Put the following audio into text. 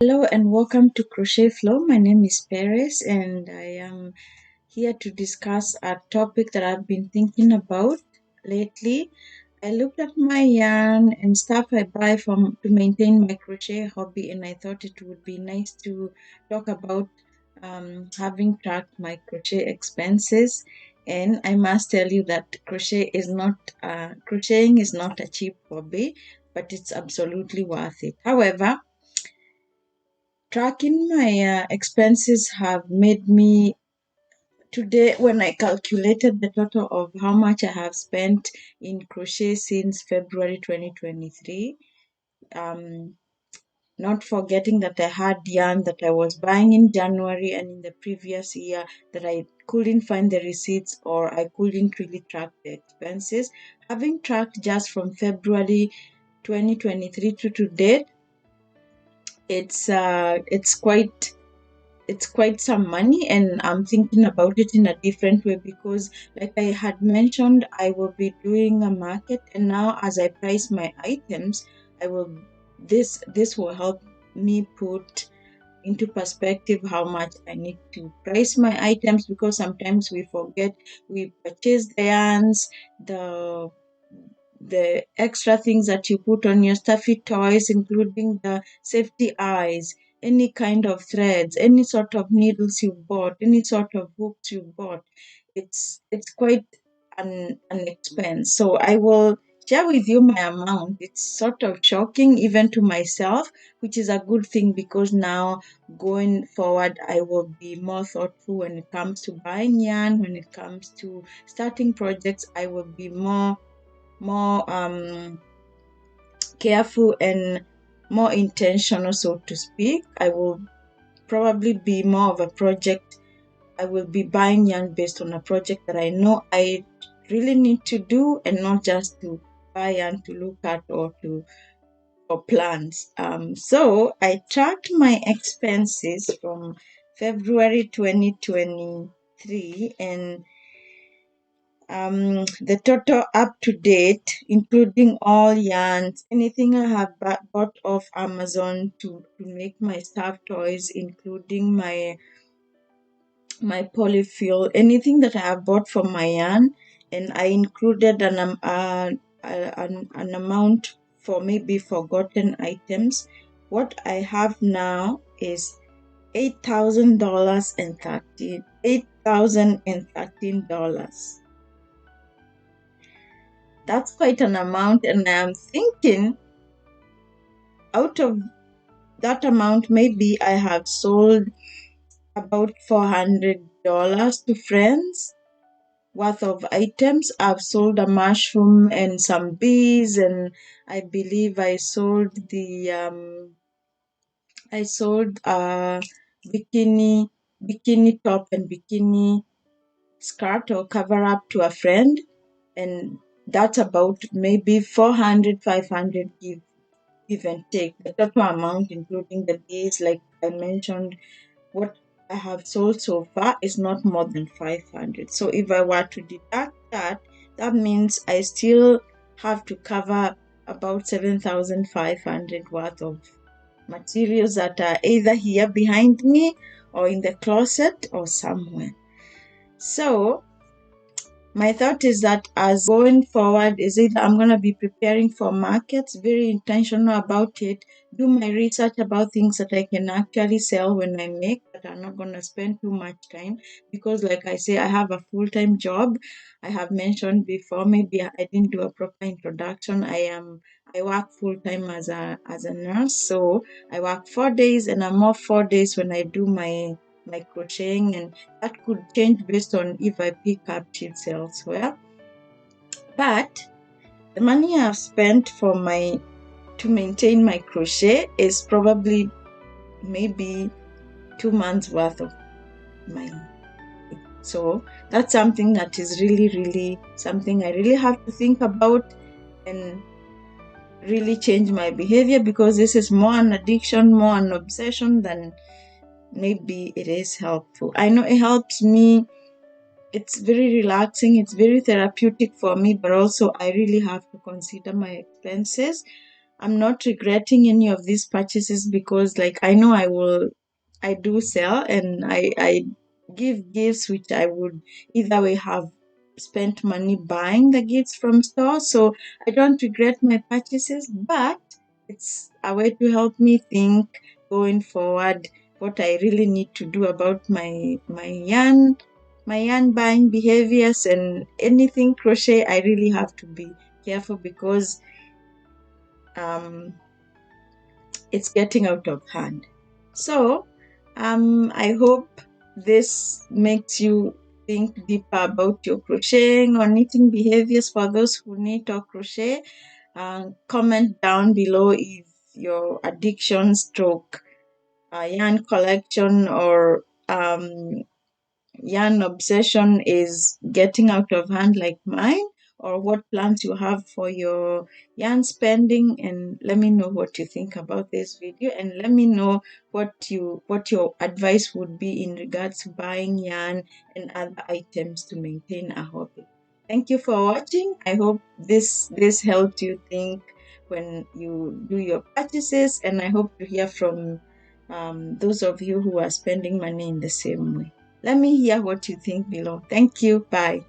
Hello and welcome to Crochet Flow. My name is Paris and I am here to discuss a topic that I've been thinking about lately. I looked at my yarn and stuff I buy to maintain my crochet hobby, and I thought it would be nice to talk about having tracked my crochet expenses. And I must tell you that crocheting is not a cheap hobby, but it's absolutely worth it. However, tracking my expenses have made me today, when I calculated the total of how much I have spent in crochet since February 2023, not forgetting that I had yarn that I was buying in January and in the previous year that I couldn't find the receipts or I couldn't really track the expenses. Having tracked just from February 2023 to date, it's quite some money, and I'm thinking about it in a different way because, like I had mentioned, I will be doing a market, and now as I price my items, this will help me put into perspective how much I need to price my items, because sometimes we forget we purchase the yarns, the extra things that you put on your stuffy toys, including the safety eyes, any kind of threads, any sort of needles you bought, any sort of hooks you bought. It's quite an expense. So I will share with you my amount. It's sort of shocking even to myself, which is a good thing because now going forward I will be more thoughtful when it comes to buying yarn, when it comes to starting projects. I will be more careful and more intentional, so to speak. I will probably be more of a project. I will be buying yarn based on a project that I know I really need to do, and not just to buy yarn to look at or plans. So I tracked my expenses from February 2023, and the total up to date, including all yarns, anything I have bought off Amazon to make my stuffed toys, including my polyfill, anything that I have bought from my yarn, and I included an amount for maybe forgotten items. What I have now is $8,013. That's quite an amount, and I'm thinking out of that amount, maybe I have sold about $400 to friends worth of items. I've sold a mushroom and some bees, and I believe I sold a bikini top and bikini skirt or cover up to a friend, and that's about maybe 400, 500 give and take. The total amount, including the days, like I mentioned, what I have sold so far is not more than 500. So if I were to deduct that, that means I still have to cover about 7,500 worth of materials that are either here behind me or in the closet or somewhere. So my thought is that as going forward, is either I'm going to be preparing for markets, very intentional about it, do my research about things that I can actually sell when I make, but I'm not going to spend too much time, because like I say, I have a full-time job. I have mentioned before, maybe I didn't do a proper introduction. I work full-time as a nurse, so I work 4 days, and I'm off 4 days when I do my crocheting, and that could change based on if I pick up tips elsewhere. But the money I've spent to maintain my crochet is probably maybe 2 months worth of mine. So that's something that is really something I really have to think about and really change my behavior, because this is more an addiction, more an obsession than maybe it is helpful. I know it helps me. It's very relaxing, it's very therapeutic for me, but also I really have to consider my expenses. I'm not regretting any of these purchases because like I know I do sell, and I give gifts which I would either way have spent money buying the gifts from store. So I don't regret my purchases, but it's a way to help me think going forward what I really need to do about my yarn buying behaviors, and anything crochet I really have to be careful because um it's getting out of hand. So I hope this makes you think deeper about your crocheting or knitting behaviors for those who knit or crochet. Comment down below if your addiction stroke yarn collection or yarn obsession is getting out of hand like mine, or what plans you have for your yarn spending. And let me know what you think about this video, and let me know what your advice would be in regards to buying yarn and other items to maintain a hobby. Thank you for watching. I hope this helped you think when you do your purchases, and I hope to hear from those of you who are spending money in the same way. Let me hear what you think below. Thank you. Bye.